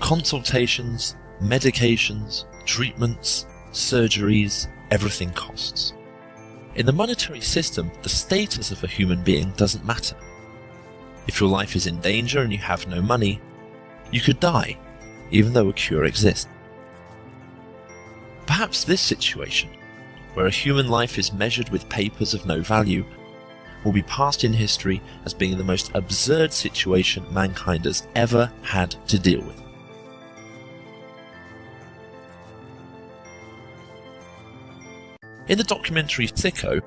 Consultations, medications, treatments, surgeries, everything costs. In the monetary system, the status of a human being doesn't matter. If your life is in danger and you have no money, you could die, even though a cure exists. Perhaps this situation, where a human life is measured with papers of no value, will be passed in history as being the most absurd situation mankind has ever had to deal with. In the documentary Sicko,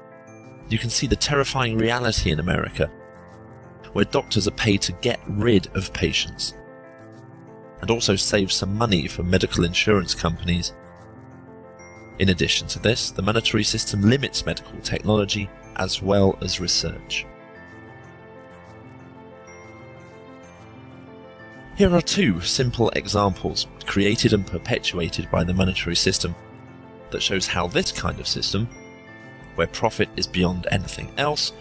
you can see the terrifying reality in America, where doctors are paid to get rid of patients, and also save some money for medical insurance companies. In addition to this, the monetary system limits medical technology as well as research. Here are two simple examples created and perpetuated by the monetary system that shows how this kind of system, where profit is beyond anything else,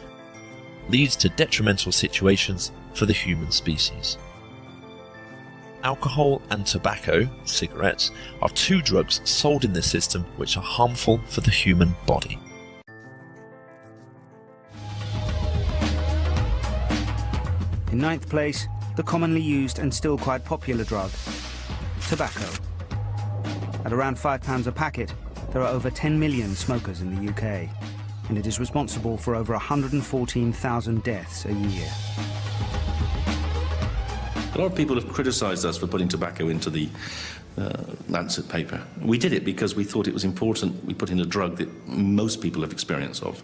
leads to detrimental situations for the human species. Alcohol and tobacco, cigarettes, are two drugs sold in this system which are harmful for the human body. In ninth place, the commonly used and still quite popular drug, tobacco. At around £5 a packet, there are over 10 million smokers in the UK, and it is responsible for over 114,000 deaths a year. A lot of people have criticised us for putting tobacco into the Lancet paper. We did it because we thought it was important we put in a drug that most people have experience of.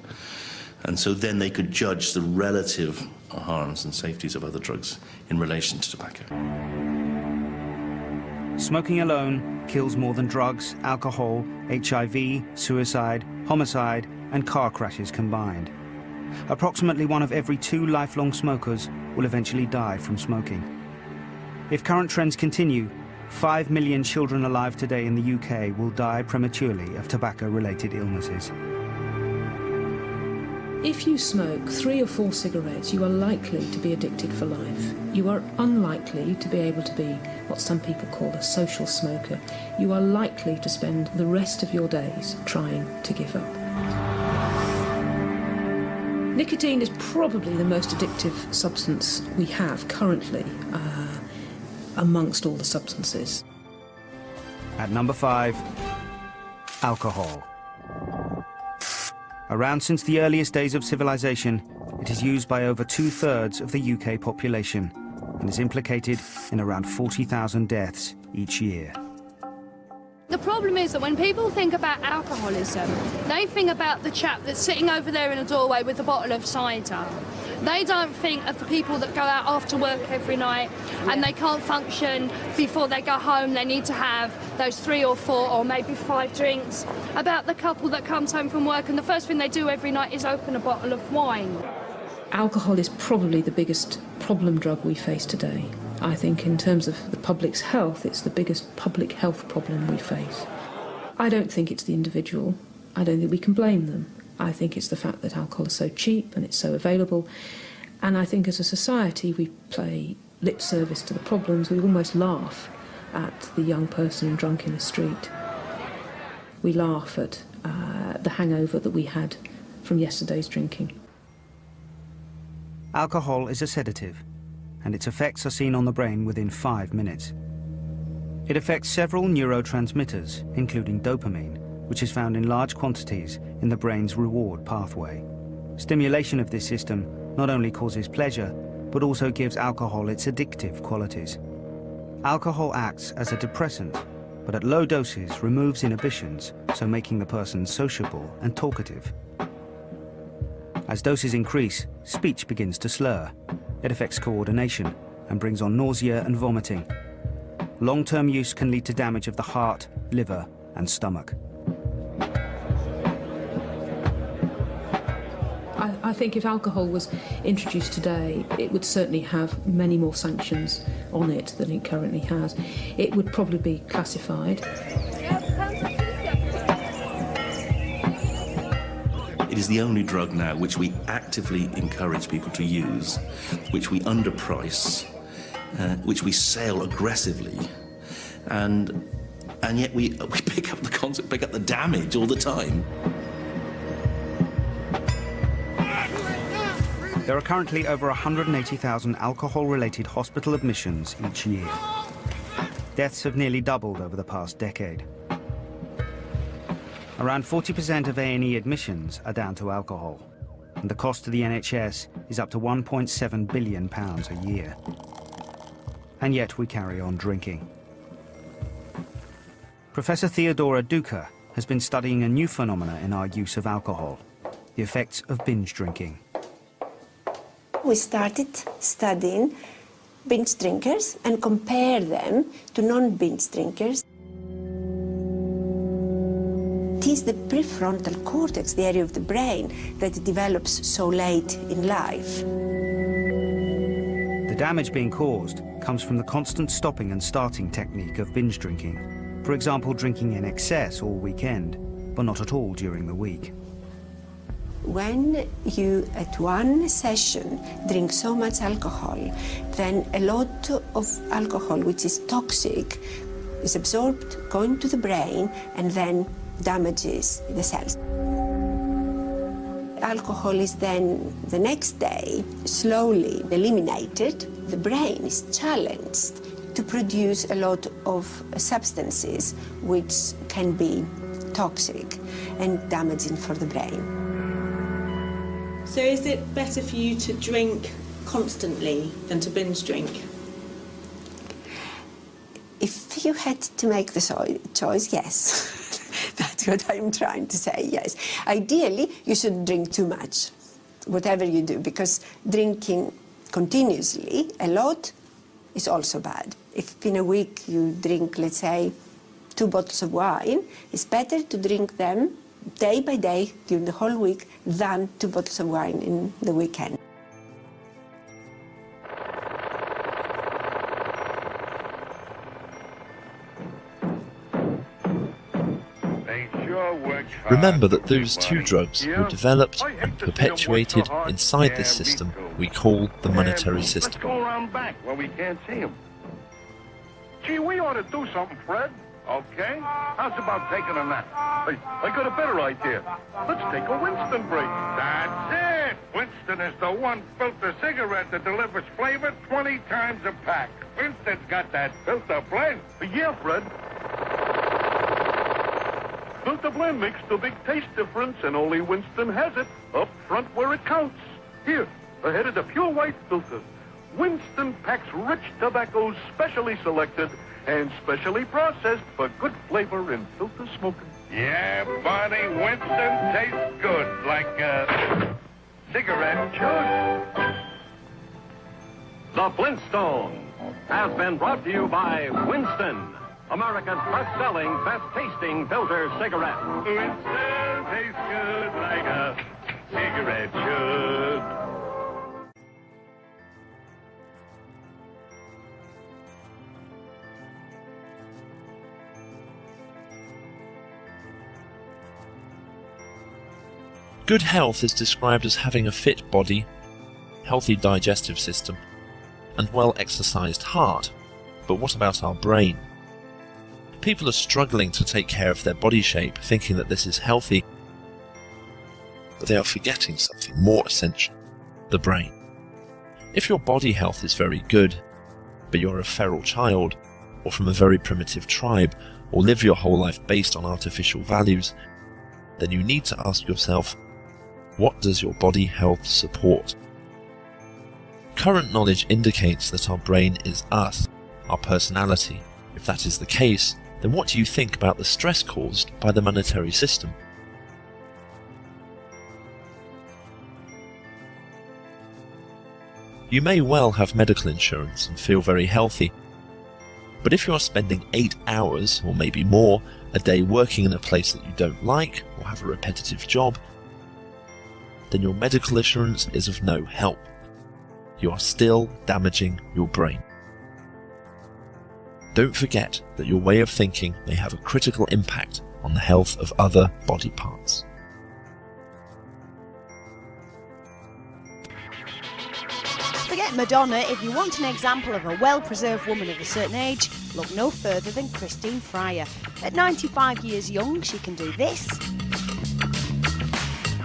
And so then they could judge the relative harms and safeties of other drugs in relation to tobacco. Smoking alone kills more than drugs, alcohol, HIV, suicide, homicide, and car crashes combined. Approximately 1 of every 2 lifelong smokers will eventually die from smoking. If current trends continue, 5 million children alive today in the UK will die prematurely of tobacco-related illnesses. If you smoke 3 or 4 cigarettes, you are likely to be addicted for life. You are unlikely to be able to be what some people call a social smoker. You are likely to spend the rest of your days trying to give up. Nicotine is probably the most addictive substance we have currently amongst all the substances. At number 5, alcohol. Around since the earliest days of civilization, it is used by over 2/3 of the UK population and is implicated in around 40,000 deaths each year. The problem is that when people think about alcoholism, they think about the chap that's sitting over there in a doorway with a bottle of cider. They don't think of the people that go out after work every night and they can't function before they go home. They need to have those 3 or 4 or maybe 5 drinks. About the couple that comes home from work and the first thing they do every night is open a bottle of wine. Alcohol is probably the biggest problem drug we face today. I think in terms of the public's health, it's the biggest public health problem we face. I don't think it's the individual. I don't think we can blame them. I think it's the fact that alcohol is so cheap and it's so available. And I think as a society we play lip service to the problems. We almost laugh at the young person drunk in the street. We laugh at the hangover that we had from yesterday's drinking. Alcohol is a sedative, and its effects are seen on the brain within 5 minutes. It affects several neurotransmitters, including dopamine, which is found in large quantities in the brain's reward pathway. Stimulation of this system not only causes pleasure, but also gives alcohol its addictive qualities. Alcohol acts as a depressant, but at low doses removes inhibitions, so making the person sociable and talkative. As doses increase, speech begins to slur. It affects coordination and brings on nausea and vomiting. Long-term use can lead to damage of the heart, liver, and stomach. I think if alcohol was introduced today, it would certainly have many more sanctions on it than it currently has. It would probably be classified. It is the only drug now which we actively encourage people to use, which we underprice, which we sell aggressively, and yet we pick up the concept, pick up the damage all the time. There are currently over 180,000 alcohol-related hospital admissions each year. Deaths have nearly doubled over the past decade. Around 40% of A&E admissions are down to alcohol, and the cost to the NHS is up to £1.7 billion a year. And yet we carry on drinking. Professor Theodora Duca has been studying a new phenomena in our use of alcohol, the effects of binge drinking. We started studying binge drinkers and compare them to non-binge drinkers. It is the prefrontal cortex, the area of the brain, that develops so late in life. The damage being caused comes from the constant stopping and starting technique of binge drinking. For example, drinking in excess all weekend, but not at all during the week. When you, at one session, drink so much alcohol, then a lot of alcohol, which is toxic, is absorbed, going to the brain, and then damages the cells. Alcohol is then, the next day, slowly eliminated. The brain is challenged to produce a lot of substances which can be toxic and damaging for the brain. So is it better for you to drink constantly than to binge drink? If you had to make the choice, yes. That's what I'm trying to say, yes. Ideally, you shouldn't drink too much, whatever you do, because drinking continuously a lot is also bad. If in a week you drink, let's say, 2 bottles of wine, it's better to drink them day by day during the whole week than 2 bottles of wine in the weekend. Remember that those 2 drugs were developed and perpetuated inside this system we call the monetary system. Let's go around back where we can't see him. Gee, we ought to do something, Fred. Okay? How's about taking a nap? I got a better idea. Let's take a Winston break. That's it! Winston is the one filter cigarette that delivers flavor 20 times a pack. Winston's got that filter blend. Yeah, Fred. Filter blend makes the big taste difference, and only Winston has it up front where it counts. Here, ahead of the pure white filter. Winston packs rich tobaccos specially selected and specially processed for good flavor in filter smoking. Yeah, buddy, Winston tastes good, like a cigarette should. The Flintstones has been brought to you by Winston, America's best-selling, best-tasting filter cigarette. Winston tastes good like a cigarette should. Good health is described as having a fit body, healthy digestive system, and well-exercised heart. But what about our brain? People are struggling to take care of their body shape, thinking that this is healthy, but they are forgetting something more essential: the brain. If your body health is very good, but you're a feral child, or from a very primitive tribe, or live your whole life based on artificial values, then you need to ask yourself, what does your body health support? Current knowledge indicates that our brain is us, our personality. If that is the case, then what do you think about the stress caused by the monetary system? You may well have medical insurance and feel very healthy, but if you are spending 8 hours, or maybe more, a day working in a place that you don't like, or have a repetitive job, then your medical insurance is of no help. You are still damaging your brain. Don't forget that your way of thinking may have a critical impact on the health of other body parts. Forget Madonna. If you want an example of a well-preserved woman of a certain age, look no further than Christine Fryer. At 95 years young, she can do this,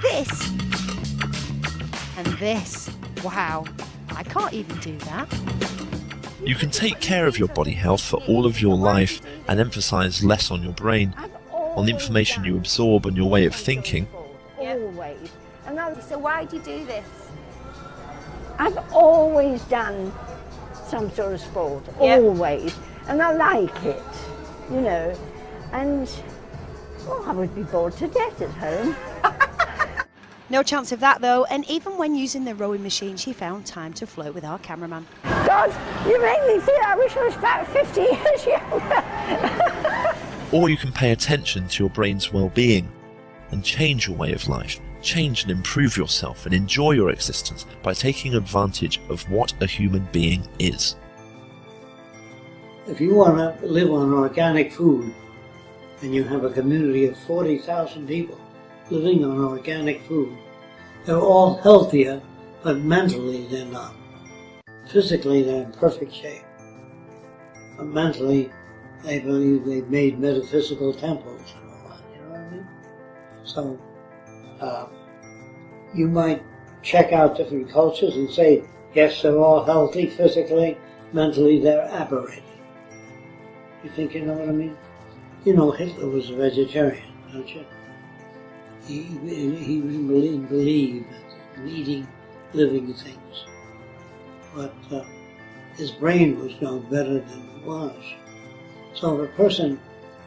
this, and this. Wow, I can't even do that. You can take care of your body health for all of your life and emphasise less on your brain, on the information you absorb and your way of thinking. Always. So why do you do this? I've always done some sort of sport, always, and I like it, you know, and I would be bored to death at home. No chance of that though, and even when using the rowing machine, she found time to flirt with our cameraman. God, you make me feel I wish I was about 50 years younger. Or you can pay attention to your brain's well-being and change your way of life. Change and improve yourself and enjoy your existence by taking advantage of what a human being is. If you want to live on organic food and you have a community of 40,000 people living on organic food, they're all healthier, but mentally they're not. Physically they're in perfect shape, but mentally they believe they've made metaphysical temples and all that, you know what I mean? So you might check out different cultures and say, yes, they're all healthy physically, mentally they're aberrated. You think you know what I mean? You know Hitler was a vegetarian, don't you? He believed in eating living things. But his brain was no better than it was. So if a person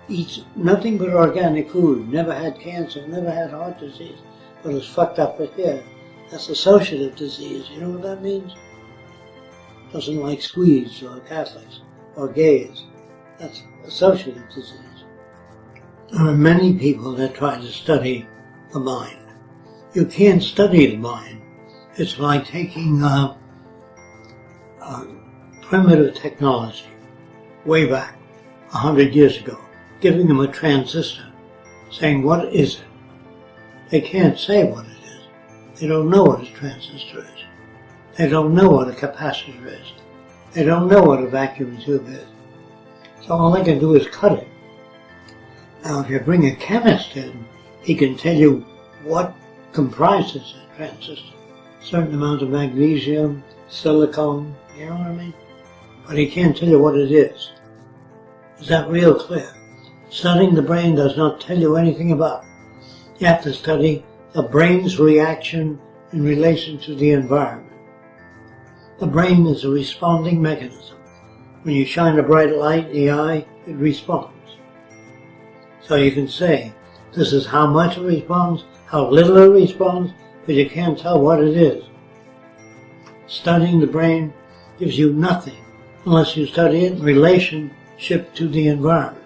eats nothing but organic food, never had cancer, never had heart disease, but is fucked up with hair, that's associative disease. You know what that means? Doesn't like Swedes or Catholics or gays. That's associative disease. There are many people that try to study the mind. You can't study the mind. It's like taking primitive technology way back 100 years ago, giving them a transistor, saying, what is it? They can't say what it is. They don't know what a transistor is. They don't know what a capacitor is. They don't know what a vacuum tube is. So all they can do is cut it. Now if you bring a chemist in, he can tell you what comprises a transistor. Certain amounts of magnesium, silicon, you know what I mean? But he can't tell you what it is. Is that real clear? Studying the brain does not tell you anything about it. You have to study the brain's reaction in relation to the environment. The brain is a responding mechanism. When you shine a bright light in the eye, it responds. So you can say, this is how much it responds, how little it responds, but you can't tell what it is. Studying the brain gives you nothing unless you study it in relationship to the environment.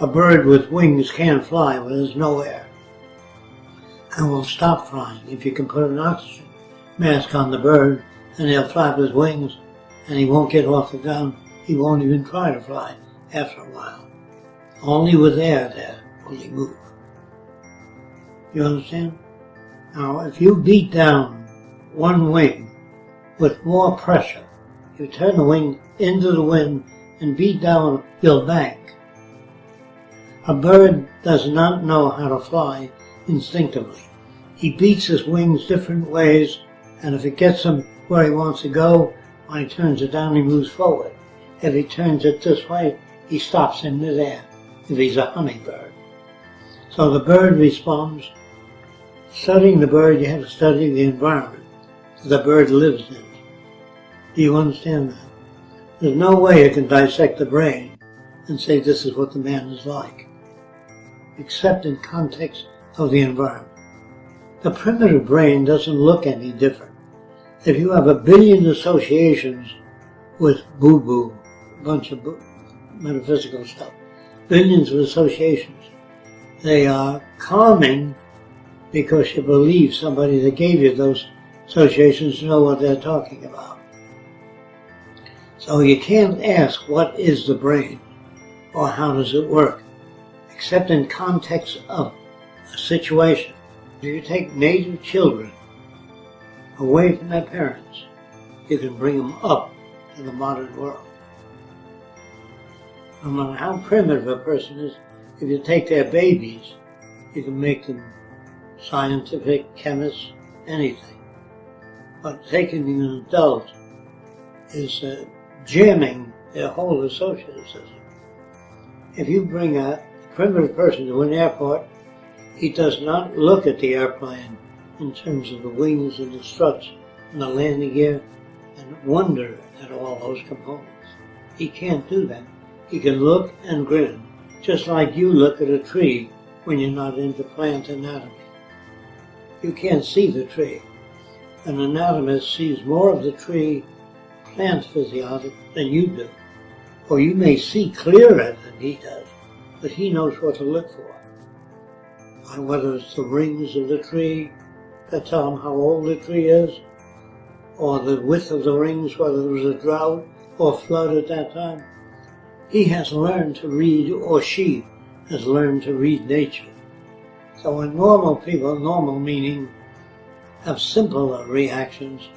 A bird with wings can't fly when there's no air, and will stop flying if you can put an oxygen mask on the bird, and he'll flap his wings, and he won't get off the ground. He won't even try to fly after a while. Only with air there will he move. You understand? Now, if you beat down one wing with more pressure, you turn the wing into the wind and beat down your bank. A bird does not know how to fly instinctively. He beats his wings different ways, and if it gets him where he wants to go, when he turns it down, he moves forward. If he turns it this way, he stops in midair, if he's a hummingbird. So the bird responds. Studying the bird, you have to study the environment the bird lives in. Do you understand that? There's no way you can dissect the brain and say this is what the man is like, except in context of the environment. The primitive brain doesn't look any different. If you have a billion associations with boo-boo, a bunch of metaphysical stuff, billions of associations, they are calming because you believe somebody that gave you those associations know what they're talking about. So you can't ask what is the brain or how does it work, except in context of a situation. If you take native children away from their parents, you can bring them up to the modern world. No matter how primitive a person is, if you take their babies, you can make them scientific, chemists, anything. But taking an adult is jamming their whole associative system. If you bring a primitive person to an airport, he does not look at the airplane in terms of the wings and the struts and the landing gear and wonder at all those components. He can't do that. He can look and grin, just like you look at a tree when you're not into plant anatomy. You can't see the tree. An anatomist sees more of the tree, plant physiology, than you do. Or you may see clearer than he does, but he knows what to look for. And whether it's the rings of the tree that tell him how old the tree is, or the width of the rings, whether there was a drought or flood at that time, he has learned to read, or she has learned to read nature. So when normal people, normal meaning, have simpler reactions,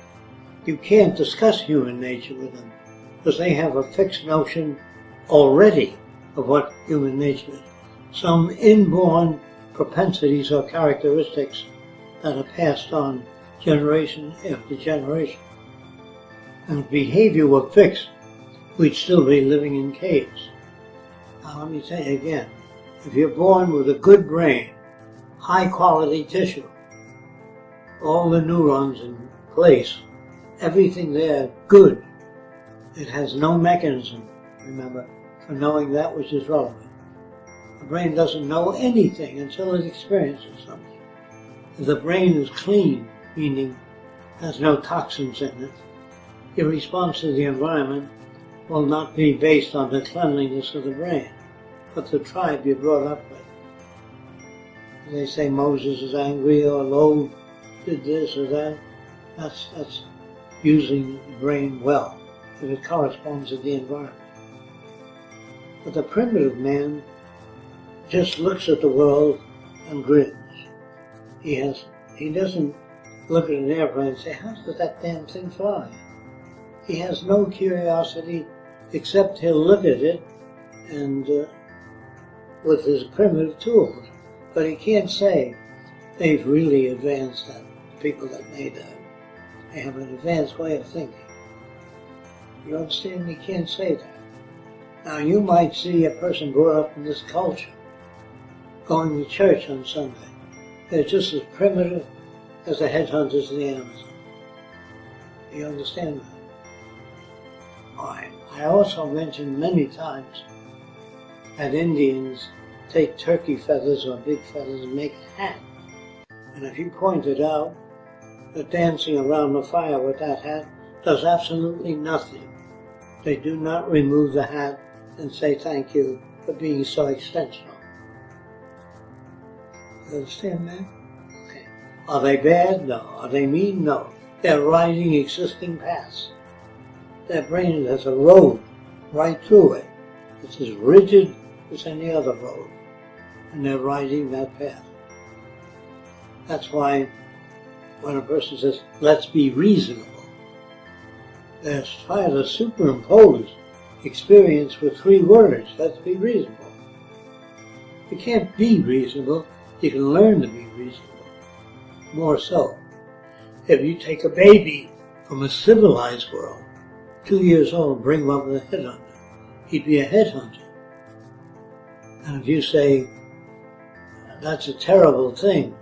you can't discuss human nature with them, because they have a fixed notion already of what human nature is. Some inborn propensities or characteristics that are passed on generation after generation. And if behavior were fixed, we'd still be living in caves. Now let me say again, if you're born with a good brain, high quality tissue, all the neurons in place, everything there good, it has no mechanism, remember, for knowing that which is relevant. The brain doesn't know anything until it experiences something. If the brain is clean, meaning has no toxins in it, your response to the environment will not be based on the cleanliness of the brain, but the tribe you're brought up with. They say Moses is angry or Lo did this or that. That's using the brain well, if it corresponds to the environment. But the primitive man just looks at the world and grins. He doesn't look at an airplane and say, how does that damn thing fly? He has no curiosity except he'll look at it and with his primitive tools. But he can't say they've really advanced that. The people that made that, they have an advanced way of thinking. You understand? He can't say that. Now you might see a person brought up in this culture, going to church on Sunday. They're just as primitive as the headhunters in the Amazon. You understand that? All right. I also mentioned many times that Indians take turkey feathers or big feathers and make a hat. And if you pointed out that dancing around the fire with that hat does absolutely nothing. They do not remove the hat and say thank you for being so extensional. You understand that? Okay. Are they bad? No. Are they mean? No. They're riding existing paths. Their brain has a road right through it. It's as rigid as any other road. And they're riding that path. That's why when a person says, let's be reasonable, they're trying to superimpose experience with 3 words, let's be reasonable. You can't be reasonable, you can learn to be reasonable. More so, if you take a baby from a civilized world, 2 years old, bring him up with a headhunter, he'd be a headhunter. And if you say, that's a terrible thing,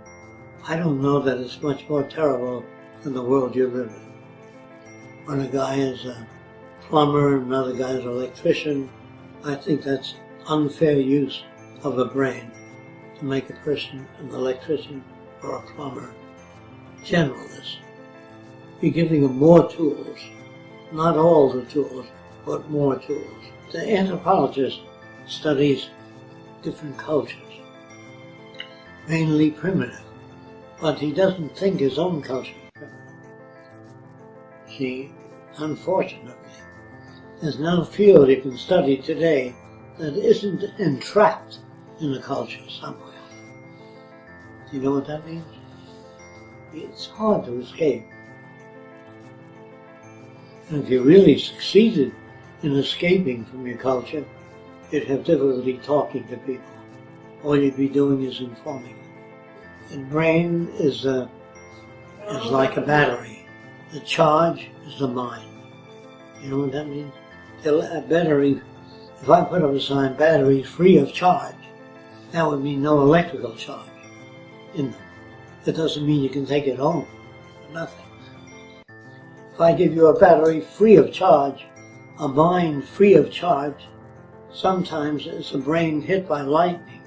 I don't know that it's much more terrible than the world you live in. When a guy is a plumber, another guy is an electrician, I think that's unfair use of the brain to make a person an electrician or a plumber generalist. You're giving them more tools, not all the tools, but more tools. The anthropologist studies different cultures, mainly primitive, but he doesn't think his own culture is primitive. See, unfortunately, there's no field you can study today that isn't entrapped in a culture somewhere. Do you know what that means? It's hard to escape. And if you really succeeded in escaping from your culture, you'd have difficulty talking to people. All you'd be doing is informing them. The brain is like a battery. The charge is the mind. You know what that means? A battery, if I put up a sign, battery free of charge, that would mean no electrical charge in them. That doesn't mean you can take it home. Nothing. If I give you a battery free of charge, a mind free of charge, sometimes it's a brain hit by lightning.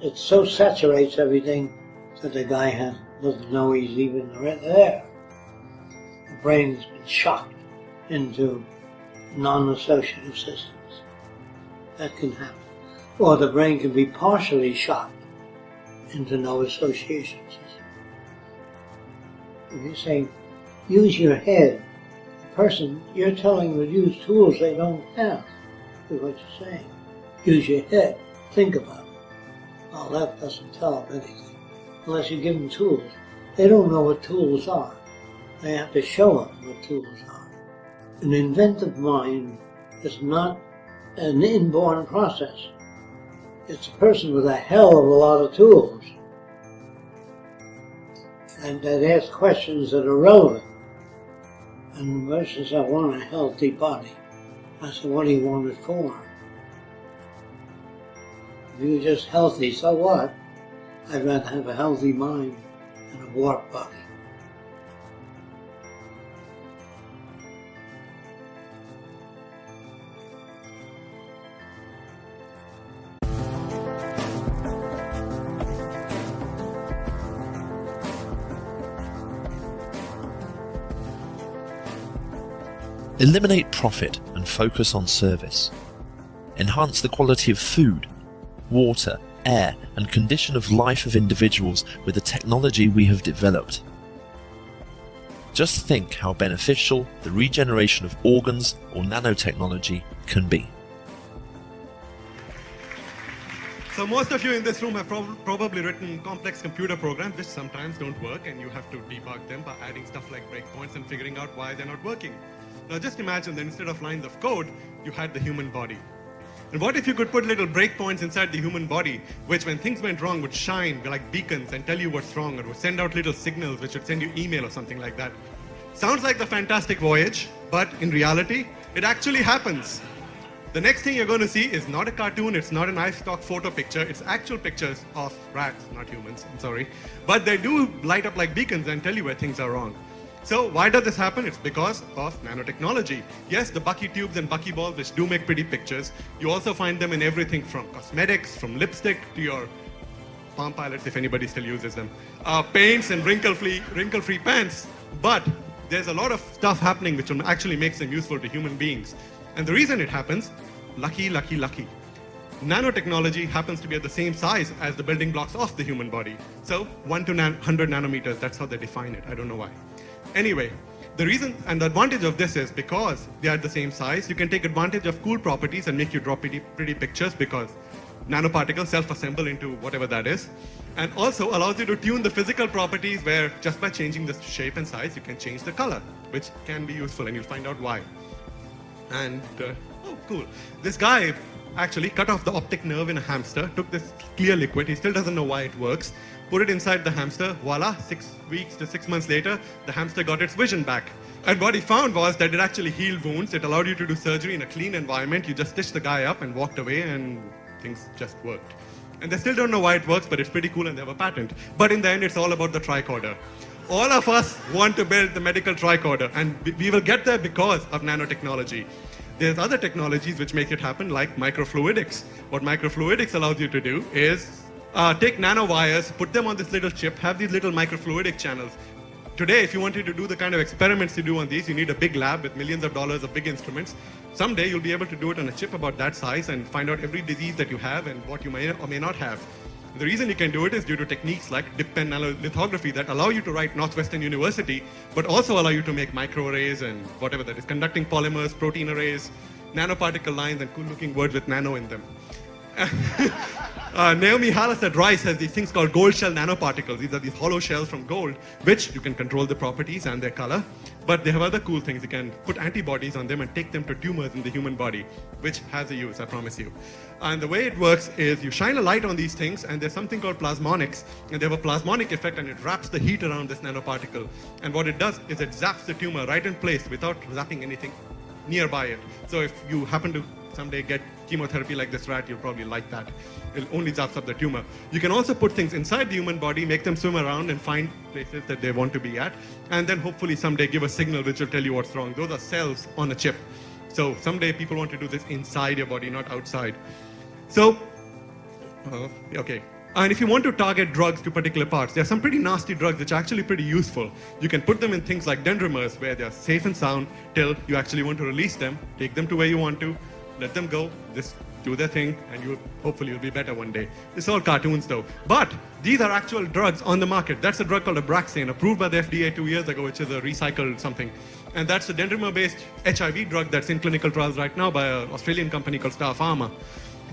It so saturates everything that the guy doesn't know he's even there. The brain's been shocked into non-associative systems. That can happen. Or the brain can be partially shocked into no association system. If you say, use your head, the person, you're telling them to use tools they don't have, is what you're saying. Use your head, think about it. Well, that doesn't tell them anything, unless you give them tools. They don't know what tools are. They have to show them what tools are. An inventive mind is not an inborn process. It's a person with a hell of a lot of tools, and that asks questions that are relevant. And the person says, I want a healthy body. I said, what do you want it for? If you're just healthy, so what? I'd rather have a healthy mind than a warped body. Eliminate profit and focus on service. Enhance the quality of food, water, air, and condition of life of individuals with the technology we have developed. Just think how beneficial the regeneration of organs or nanotechnology can be. So most of you in this room have probably written complex computer programs which sometimes don't work, and you have to debug them by adding stuff like breakpoints and figuring out why they're not working. Now just imagine that instead of lines of code, you had the human body. And what if you could put little breakpoints inside the human body, which when things went wrong would shine like beacons and tell you what's wrong, or would send out little signals which would send you email or something like that. Sounds like the Fantastic Voyage, but in reality, it actually happens. The next thing you're going to see is not a cartoon, it's not an iStock photo picture, it's actual pictures of rats, not humans, I'm sorry. But they do light up like beacons and tell you where things are wrong. So why does this happen? It's because of nanotechnology. Yes, the Bucky tubes and Bucky balls, which do make pretty pictures, you also find them in everything from cosmetics, from lipstick to your Palm Pilots, if anybody still uses them, paints and wrinkle-free pants. But there's a lot of stuff happening which actually makes them useful to human beings. And the reason it happens, lucky. Nanotechnology happens to be at the same size as the building blocks of the human body. So 1 to 100 nanometers, that's how they define it. I don't know why. Anyway, the reason and the advantage of this is because they are the same size, you can take advantage of cool properties and make you draw pretty pictures, because nanoparticles self-assemble into whatever that is. And also allows you to tune the physical properties where just by changing the shape and size, you can change the color, which can be useful, and you'll find out why. And, oh, cool. This guy actually cut off the optic nerve in a hamster, took this clear liquid, he still doesn't know why it works, put it inside the hamster, voila, 6 weeks to 6 months later, the hamster got its vision back. And what he found was that it actually healed wounds, it allowed you to do surgery in a clean environment, you just stitched the guy up and walked away and things just worked. And they still don't know why it works, but it's pretty cool and they have a patent. But in the end, it's all about the tricorder. All of us want to build the medical tricorder, and we will get there because of nanotechnology. There's other technologies which make it happen, like microfluidics. What microfluidics allows you to do is take nanowires, put them on this little chip, have these little microfluidic channels. Today, if you wanted to do the kind of experiments you do on these, you need a big lab with millions of dollars of big instruments. Someday, you'll be able to do it on a chip about that size and find out every disease that you have and what you may or may not have. The reason you can do it is due to techniques like dip pen nanolithography that allow you to write Northwestern University, but also allow you to make microarrays and whatever that is, conducting polymers, protein arrays, nanoparticle lines, and cool-looking words with nano in them. Naomi Hallis at Rice has these things called gold shell nanoparticles. These are these hollow shells from gold, which you can control the properties and their color. But they have other cool things. You can put antibodies on them and take them to tumors in the human body, which has a use, I promise you. And the way it works is you shine a light on these things, and there's something called plasmonics, and they have a plasmonic effect, and it wraps the heat around this nanoparticle. And what it does is it zaps the tumor right in place without zapping anything nearby it. So if you happen to someday get chemotherapy like this rat, you'll probably like that. It only zaps up the tumor. You can also put things inside the human body, make them swim around and find places that they want to be at, and then hopefully someday give a signal which will tell you what's wrong. Those are cells on a chip. So someday people want to do this inside your body, not outside. So, okay. And if you want to target drugs to particular parts, there are some pretty nasty drugs which are actually pretty useful. You can put them in things like dendrimers, where they're safe and sound till you actually want to release them, take them to where you want to, let them go, just do their thing, and hopefully you'll be better one day. It's all cartoons though. But these are actual drugs on the market. That's a drug called Abraxane, approved by the FDA 2 years ago, which is a recycled something. And that's a dendrimer-based HIV drug that's in clinical trials right now by an Australian company called Star Pharma.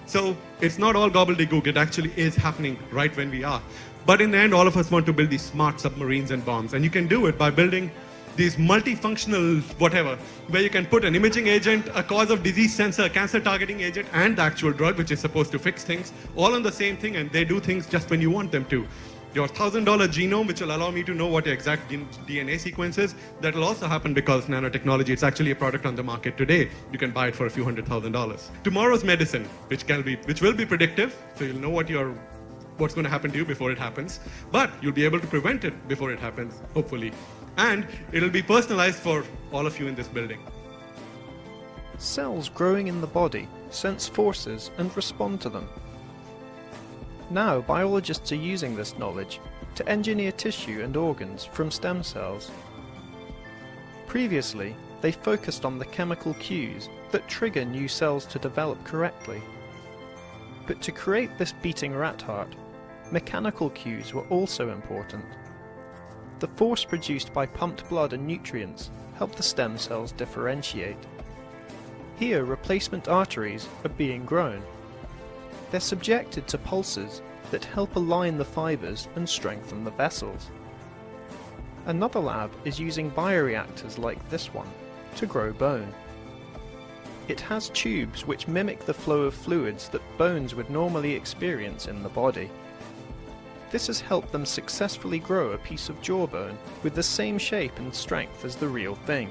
So it's not all gobbledygook. It actually is happening right when we are. But in the end, all of us want to build these smart submarines and bombs. And you can do it by building these multifunctional whatever, where you can put an imaging agent, a cause of disease sensor, a cancer targeting agent, and the actual drug, which is supposed to fix things, all on the same thing, and they do things just when you want them to. Your $1,000 genome, which will allow me to know what your exact DNA sequence is, that will also happen because nanotechnology. It's actually a product on the market today. You can buy it for a few $100,000. Tomorrow's medicine, which will be predictive, so you'll know what's going to happen to you before it happens, but you'll be able to prevent it before it happens, hopefully. And it'll be personalized for all of you in this building. Cells growing in the body sense forces and respond to them. Now biologists are using this knowledge to engineer tissue and organs from stem cells. Previously, they focused on the chemical cues that trigger new cells to develop correctly. But to create this beating rat heart, mechanical cues were also important. The force produced by pumped blood and nutrients helped the stem cells differentiate. Here, replacement arteries are being grown. They're subjected to pulses that help align the fibers and strengthen the vessels. Another lab is using bioreactors like this one to grow bone. It has tubes which mimic the flow of fluids that bones would normally experience in the body. This has helped them successfully grow a piece of jawbone with the same shape and strength as the real thing.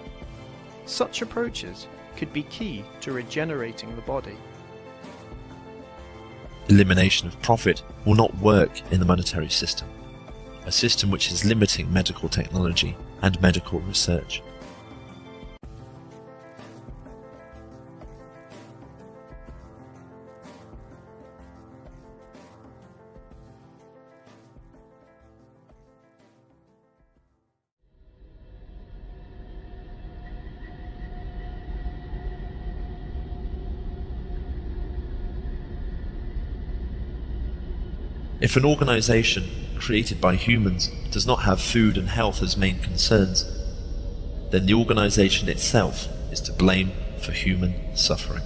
Such approaches could be key to regenerating the body. Elimination of profit will not work in the monetary system, a system which is limiting medical technology and medical research. If an organisation created by humans does not have food and health as main concerns, then the organisation itself is to blame for human suffering.